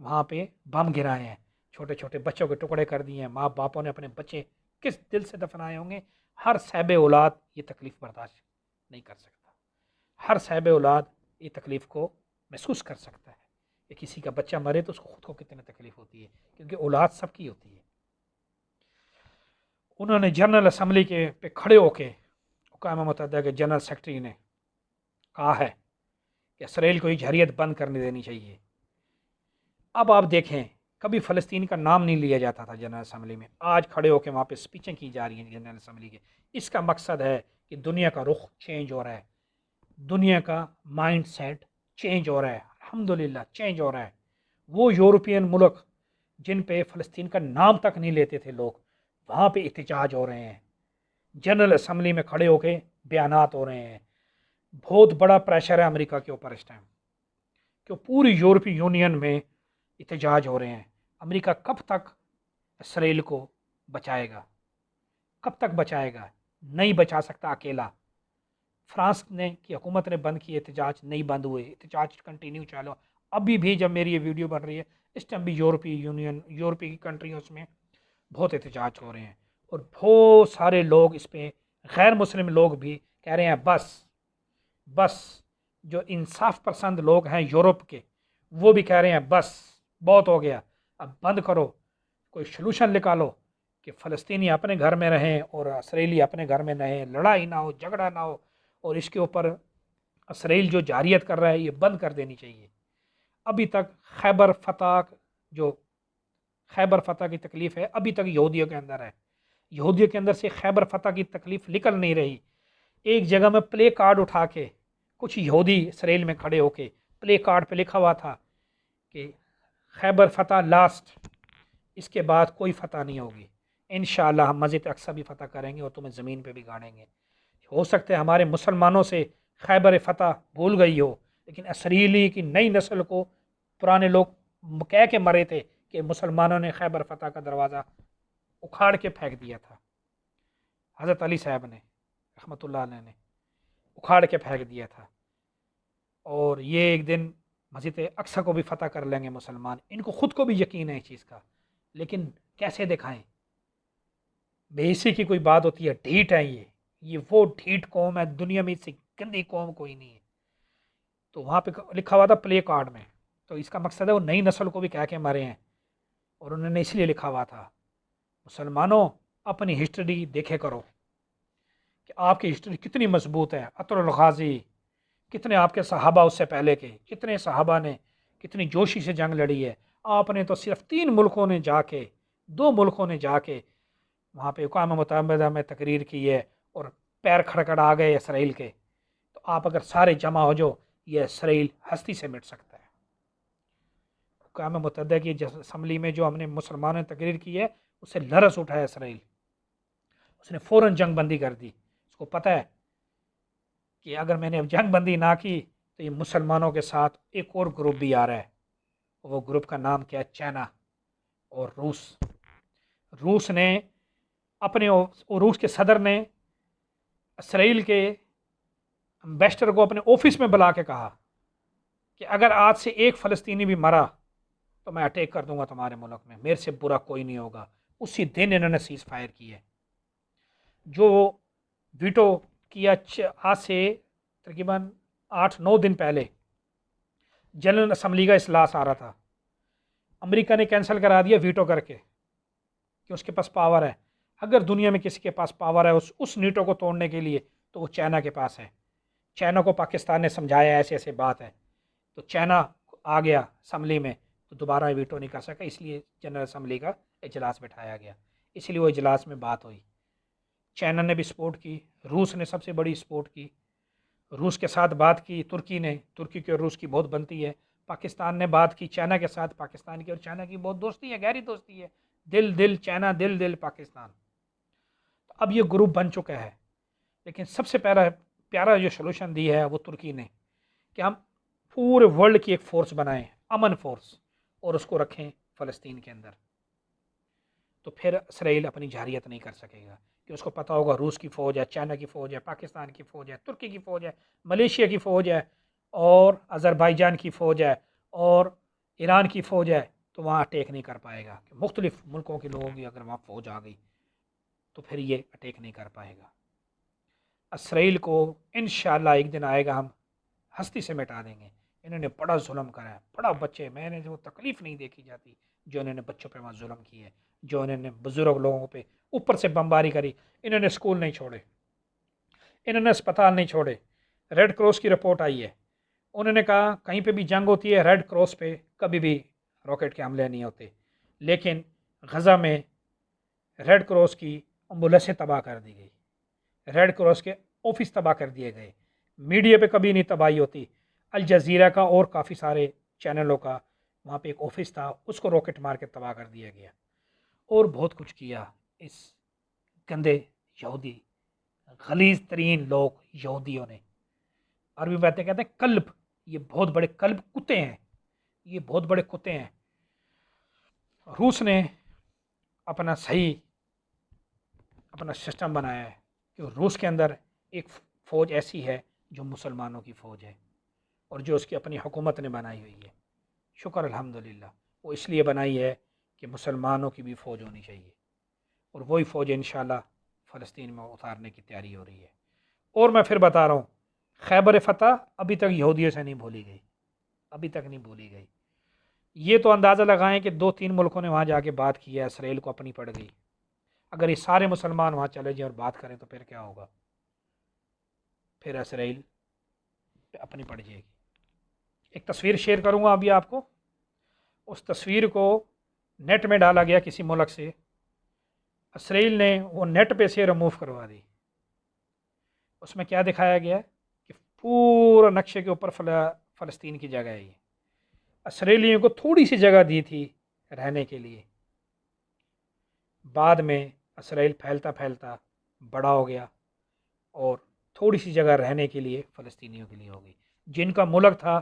وہاں پہ بم گرائے ہیں، چھوٹے چھوٹے بچوں کے ٹکڑے کر دیے ہیں، ماں باپوں نے اپنے بچے کس دل سے دفنائے ہوں گے۔ ہر صاحب اولاد یہ تکلیف برداشت نہیں کر سکتا، ہر صاحب اولاد یہ تکلیف کو محسوس کر سکتا ہے کہ کسی کا بچہ مرے تو اس کو خود کو کتنی تکلیف ہوتی ہے، کیونکہ اولاد سب کی ہوتی ہے۔ انہوں نے جنرل اسمبلی کے پہ کھڑے ہو کے اقوام متحدہ کے جنرل سیکرٹری نے کہا ہے کہ اسرائیل کو یہ جارحیت بند کرنے دینی چاہیے۔ اب آپ دیکھیں، کبھی فلسطین کا نام نہیں لیا جاتا تھا جنرل اسمبلی میں، آج کھڑے ہو کے وہاں پہ اسپیچیں کی جا رہی ہیں جنرل اسمبلی کے۔ اس کا مقصد ہے کہ دنیا کا رخ چینج ہو رہا ہے، دنیا کا مائنڈ سیٹ چینج ہو رہا ہے، الحمدللہ چینج ہو رہا ہے۔ وہ یورپین ملک جن پہ فلسطین کا نام تک نہیں لیتے تھے لوگ، وہاں پہ احتجاج ہو رہے ہیں، جنرل اسمبلی میں کھڑے ہو کے بیانات ہو رہے ہیں۔ بہت بڑا پریشر ہے امریکہ کے اوپر اس ٹائم کہ پوری یورپی یونین میں احتجاج ہو رہے ہیں۔ امریکہ کب تک اسرائیل کو بچائے گا؟ کب تک بچائے گا؟ نہیں بچا سکتا اکیلا۔ فرانس نے کی حکومت نے بند کیے احتجاج، نہیں بند ہوئے، احتجاج کنٹینیو چالو۔ ابھی بھی جب میری یہ ویڈیو بن رہی ہے اس ٹائم بھی یورپی یونین، یورپی کی کنٹریوں میں بہت احتجاج ہو رہے ہیں، اور بہت سارے لوگ اس پہ، غیر مسلم لوگ بھی کہہ رہے ہیں بس بس۔ جو انصاف پسند لوگ ہیں یورپ کے وہ بھی کہہ رہے ہیں بس بہت ہو گیا، اب بند کرو، کوئی سلوشن نکالو کہ فلسطینی اپنے گھر میں رہیں اور اسرائیلی اپنے گھر میں رہیں، لڑائی نہ ہو، جھگڑا نہ ہو، اور اس کے اوپر اسرائیل جو جارحیت کر رہا ہے یہ بند کر دینی چاہیے۔ ابھی تک خیبر فتح، جو خیبر فتح کی تکلیف ہے ابھی تک یہودیوں کے اندر ہے، یہودیوں کے اندر سے خیبر فتح کی تکلیف نکل نہیں رہی۔ ایک جگہ میں پلے کارڈ اٹھا کے کچھ یہودی اسرائیل میں کھڑے ہو کے پلے کارڈ پہ لکھا ہوا تھا کہ خیبر فتح لاسٹ، اس کے بعد کوئی فتح نہیں ہوگی، انشاءاللہ ہم مسجد اقصی بھی فتح کریں گے اور تمہیں زمین پہ بھی گاڑیں گے۔ ہو سکتا ہے ہمارے مسلمانوں سے خیبر فتح بھول گئی ہو، لیکن اسرائیلی کی نئی نسل کو پرانے لوگ کہہ کے مرے تھے کہ مسلمانوں نے خیبر فتح کا دروازہ اکھاڑ کے پھینک دیا تھا، حضرت علی صاحب نے رحمۃ اللہ علیہ نے اکھاڑ کے پھینک دیا تھا، اور یہ ایک دن مسجد اقصی کو بھی فتح کر لیں گے مسلمان۔ ان کو خود کو بھی یقین ہے اس چیز کا، لیکن کیسے دکھائیں؟ بے حسی کی کوئی بات ہوتی ہے، ڈھیٹ ہے یہ وہ ڈھیٹ قوم ہے، دنیا میں اس سے گندی قوم کوئی نہیں ہے۔ تو وہاں پہ لکھا ہوا تھا پلے کارڈ میں، تو اس کا مقصد ہے وہ نئی نسل کو بھی کہہ کے مرے ہیں، اور انہوں نے اس لیے لکھا ہوا تھا مسلمانوں اپنی ہسٹری دیکھے کرو کہ آپ کی ہسٹری کتنی مضبوط ہے۔ عطر الغازی، کتنے آپ کے صحابہ اس سے پہلے کے، کتنے صحابہ نے کتنی جوشی سے جنگ لڑی ہے۔ آپ نے تو صرف 3 ملکوں نے جا کے، 2 ملکوں نے جا کے وہاں پہ اقوام متحدہ میں تقریر کی ہے اور پیر کھڑکڑا گئے اسرائیل کے۔ تو آپ اگر سارے جمع ہو جو، یہ اسرائیل ہستی سے مٹ سکتا ہے۔ اقوام متحدہ کی اسمبلی میں جو ہم نے مسلمانوں نے تقریر کی ہے اس سے لرز اٹھا ہے اسرائیل، اس نے فوراً جنگ بندی کر دی۔ اس کو پتہ ہے کہ اگر میں نے اب جنگ بندی نہ کی تو یہ مسلمانوں کے ساتھ ایک اور گروپ بھی آ رہا ہے، وہ گروپ کا نام کیا ہے؟ چائنا اور روس۔ روس نے اپنے، روس کے صدر نے اسرائیل کے امبیسڈر کو اپنے آفس میں بلا کے کہا کہ اگر آج سے ایک فلسطینی بھی مرا تو میں اٹیک کر دوں گا تمہارے ملک میں، میرے سے برا کوئی نہیں ہوگا۔ اسی دن انہوں نے سیز فائر کی ہے، جو ویٹو کیا آج سے تقریباً 8-9 دن پہلے جنرل اسمبلی کا اجلاس آ رہا تھا، امریکہ نے کینسل کرا دیا ویٹو کر کے کہ اس کے پاس پاور ہے۔ اگر دنیا میں کسی کے پاس پاور ہے اس نیٹو کو توڑنے کے لیے تو وہ چائنا کے پاس ہے۔ چائنا کو پاکستان نے سمجھایا ایسے ایسے بات ہے، تو چائنا آ گیا اسمبلی میں تو دوبارہ ویٹو نہیں کر سکا، اس لیے جنرل اسمبلی کا اجلاس بٹھایا گیا، اس لیے وہ اجلاس میں بات ہوئی۔ چائنا نے بھی سپورٹ کی، روس نے سب سے بڑی سپورٹ کی، روس کے ساتھ بات کی ترکی نے، ترکی کی اور روس کی بہت بنتی ہے۔ پاکستان نے بات کی چائنا کے ساتھ، پاکستان کی اور چائنا کی بہت دوستی ہے، گہری دوستی ہے، دل چائنا، دل پاکستان۔ اب یہ گروپ بن چکا ہے، لیکن سب سے پیارا جو سلوشن دی ہے وہ ترکی نے کہ ہم پورے ورلڈ کی ایک فورس بنائیں، امن فورس، اور اس کو رکھیں فلسطین کے اندر، تو پھر اسرائیل اپنی جارحیت نہیں کر سکے گا، کہ اس کو پتہ ہوگا روس کی فوج ہے، چائنا کی فوج ہے، پاکستان کی فوج ہے، ترکی کی فوج ہے، ملیشیا کی فوج ہے، اور آذربائیجان کی فوج ہے اور ایران کی فوج ہے تو وہاں اٹیک نہیں کر پائے گا. کہ مختلف ملکوں کے لوگوں کی اگر وہاں فوج آ گئی تو پھر یہ اٹیک نہیں کر پائے گا. اسرائیل کو انشاءاللہ ایک دن آئے گا ہم ہستی سے مٹا دیں گے. انہوں نے بڑا ظلم کرا ہے, بڑا بچے, میں نے جو تکلیف نہیں دیکھی جاتی جو انہوں نے بچوں پہ وہاں ظلم کی ہے, جو انہوں نے بزرگ لوگوں پہ اوپر سے بمباری کری. انہوں نے اسکول نہیں چھوڑے, انہوں نے اسپتال نہیں چھوڑے. ریڈ کراس کی رپورٹ آئی ہے, انہوں نے کہا کہیں پہ بھی جنگ ہوتی ہے ریڈ کراس پہ کبھی بھی راکٹ کے حملے نہیں ہوتے, لیکن غزہ میں ریڈ کراس کی ایمبولینسیں تباہ کر دی گئی, ریڈ کراس کے آفس تباہ کر دیے گئے. میڈیا پہ کبھی نہیں تباہی ہوتی. الجزیرہ کا اور کافی سارے چینلوں کا وہاں پہ ایک آفس تھا, اس کو راکٹ مار کے تباہ کر دیا گیا. اور بہت کچھ کیا اس گندے یہودی غلیظ ترین لوگ یہودیوں نے. عربی باتیں کہتے ہیں کلب, یہ بہت بڑے کلب کتے ہیں, یہ بہت بڑے کتے ہیں. روس نے اپنا سسٹم بنایا ہے کہ روس کے اندر ایک فوج ایسی ہے جو مسلمانوں کی فوج ہے اور جو اس کی اپنی حکومت نے بنائی ہوئی ہے. شکر الحمدللہ, وہ اس لیے بنائی ہے کہ مسلمانوں کی بھی فوج ہونی چاہیے, اور وہی فوج انشاءاللہ فلسطین میں اتارنے کی تیاری ہو رہی ہے. اور میں پھر بتا رہا ہوں, خیبر فتح ابھی تک یہودیوں سے نہیں بھولی گئی, ابھی تک نہیں بھولی گئی. یہ تو اندازہ لگائیں کہ 2-3 ملکوں نے وہاں جا کے بات کی ہے, اسرائیل کو اپنی پڑ گئی. اگر یہ سارے مسلمان وہاں چلے جائیں اور بات کریں تو پھر کیا ہوگا؟ پھر اسرائیل پہ اپنی پڑ جائے گی. ایک تصویر شیئر کروں گا ابھی آپ کو. اس تصویر کو نیٹ میں ڈالا گیا کسی ملک سے, اسرائیل نے وہ نیٹ پہ سے ریموو کروا دی. اس میں کیا دکھایا گیا کہ پورا نقشے کے اوپر فلسطین کی جگہ ہے. یہ اسرائیلیوں کو تھوڑی سی جگہ دی تھی رہنے کے لیے, بعد میں اسرائیل پھیلتا پھیلتا بڑا ہو گیا اور تھوڑی سی جگہ رہنے کے لیے فلسطینیوں کے لیے ہو گئی. جن کا ملک تھا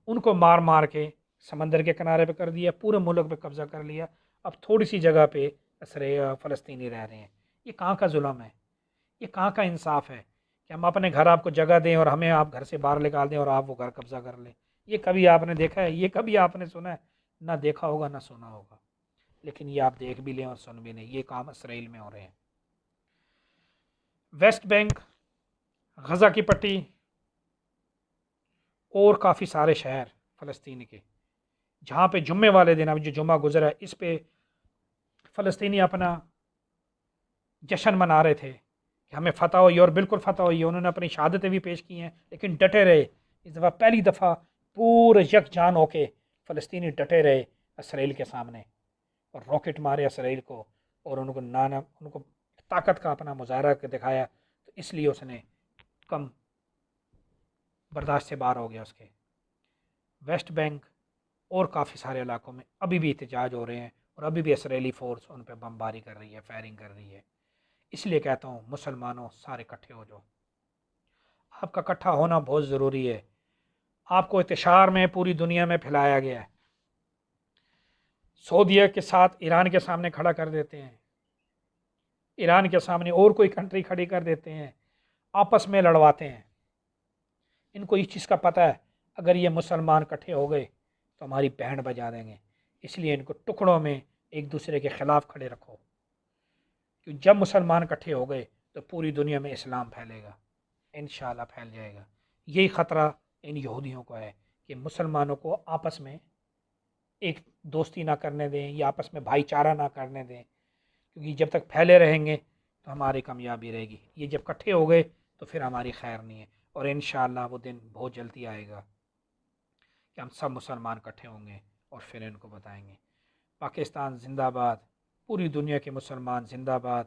ان کو مار مار کے سمندر کے کنارے پہ کر دیا, پورے ملک پہ قبضہ کر لیا. اب تھوڑی سی جگہ پہ فلسطینی رہ رہے ہیں. یہ کہاں کا ظلم ہے, یہ کہاں کا انصاف ہے کہ ہم اپنے گھر آپ کو جگہ دیں اور ہمیں آپ گھر سے باہر نکال دیں اور آپ وہ گھر قبضہ کر لیں. یہ کبھی آپ نے دیکھا ہے؟ یہ کبھی آپ نے سنا ہے؟ نہ دیکھا ہوگا نہ سنا ہوگا. لیکن یہ آپ دیکھ بھی لیں اور سن بھی لیں, یہ کام اسرائیل میں ہو رہے ہیں. ویسٹ بینک, غزہ کی پٹی اور کافی سارے شہر فلسطین کے جہاں پہ جمعے والے دن, اب جو جمعہ گزرا ہے اس پہ فلسطینی اپنا جشن منا رہے تھے کہ ہمیں فتح ہوئی, اور بالکل فتح ہوئی ہے. انہوں نے اپنی شہادتیں بھی پیش کی ہیں لیکن ڈٹے رہے. اس دفعہ پہلی دفعہ پورے یکجان ہو کے فلسطینی ڈٹے رہے اسرائیل کے سامنے اور راکٹ مارے اسرائیل کو, اور ان کو طاقت کا اپنا مظاہرہ دکھایا. تو اس لیے اس نے کم برداشت سے باہر ہو گیا اس کے. ویسٹ بینک اور کافی سارے علاقوں میں ابھی بھی احتجاج ہو رہے ہیں اور ابھی بھی اسرائیلی فورس ان پہ بمباری کر رہی ہے, فائرنگ کر رہی ہے. اس لیے کہتا ہوں مسلمانوں سارے اکٹھے ہو جاؤ, آپ کا اکٹھا ہونا بہت ضروری ہے. آپ کو انتشار میں پوری دنیا میں پھیلایا گیا ہے. سعودیہ کے ساتھ ایران کے سامنے کھڑا کر دیتے ہیں, ایران کے سامنے اور کوئی کنٹری کھڑی کر دیتے ہیں, آپس میں لڑواتے ہیں. ان کو اس چیز کا پتہ ہے اگر یہ مسلمان اکٹھے ہو گئے تو ہماری بینڈ بجا دیں گے. اس لیے ان کو ٹکڑوں میں ایک دوسرے کے خلاف کھڑے رکھو, کہ جب مسلمان اکٹھے ہو گئے تو پوری دنیا میں اسلام پھیلے گا, انشاءاللہ پھیل جائے گا. یہی خطرہ ان یہودیوں کو ہے کہ مسلمانوں کو آپس میں ایک دوستی نہ کرنے دیں یا آپس میں بھائی چارہ نہ کرنے دیں, کیونکہ جب تک پھیلے رہیں گے تو ہماری کامیابی رہے گی. یہ جب اکٹھے ہو گئے تو پھر ہماری خیر نہیں ہے. اور انشاءاللہ وہ دن بہت جلدی آئے گا کہ ہم سب مسلمان اکٹھے ہوں گے اور پھر ان کو بتائیں گے پاکستان زندہ باد, پوری دنیا کے مسلمان زندہ باد.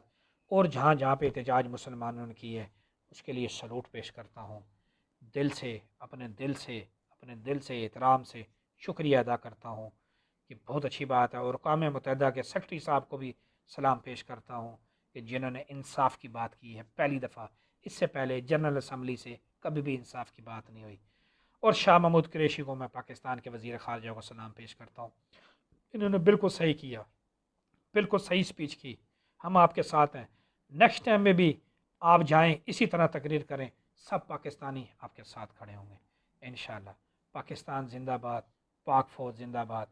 اور جہاں جہاں پہ احتجاج مسلمانوں نے کی ہے اس کے لیے سلوٹ پیش کرتا ہوں. دل سے اپنے دل سے احترام سے شکریہ ادا کرتا ہوں کہ بہت اچھی بات ہے. اور اقوام متحدہ کے سیکرٹری صاحب کو بھی سلام پیش کرتا ہوں کہ جنہوں نے انصاف کی بات کی ہے پہلی دفعہ. اس سے پہلے جنرل اسمبلی سے کبھی بھی انصاف کی بات نہیں ہوئی. اور شاہ محمود قریشی کو میں پاکستان کے وزیر خارجہ کو سلام پیش کرتا ہوں. انہوں نے بالکل صحیح کیا, بالکل صحیح سپیچ کی. ہم آپ کے ساتھ ہیں. نیکسٹ ٹائم میں بھی آپ جائیں اسی طرح تقریر کریں, سب پاکستانی آپ کے ساتھ کھڑے ہوں گے انشاءاللہ۔ پاکستان زندہ باد، پاک فوج زندہ باد۔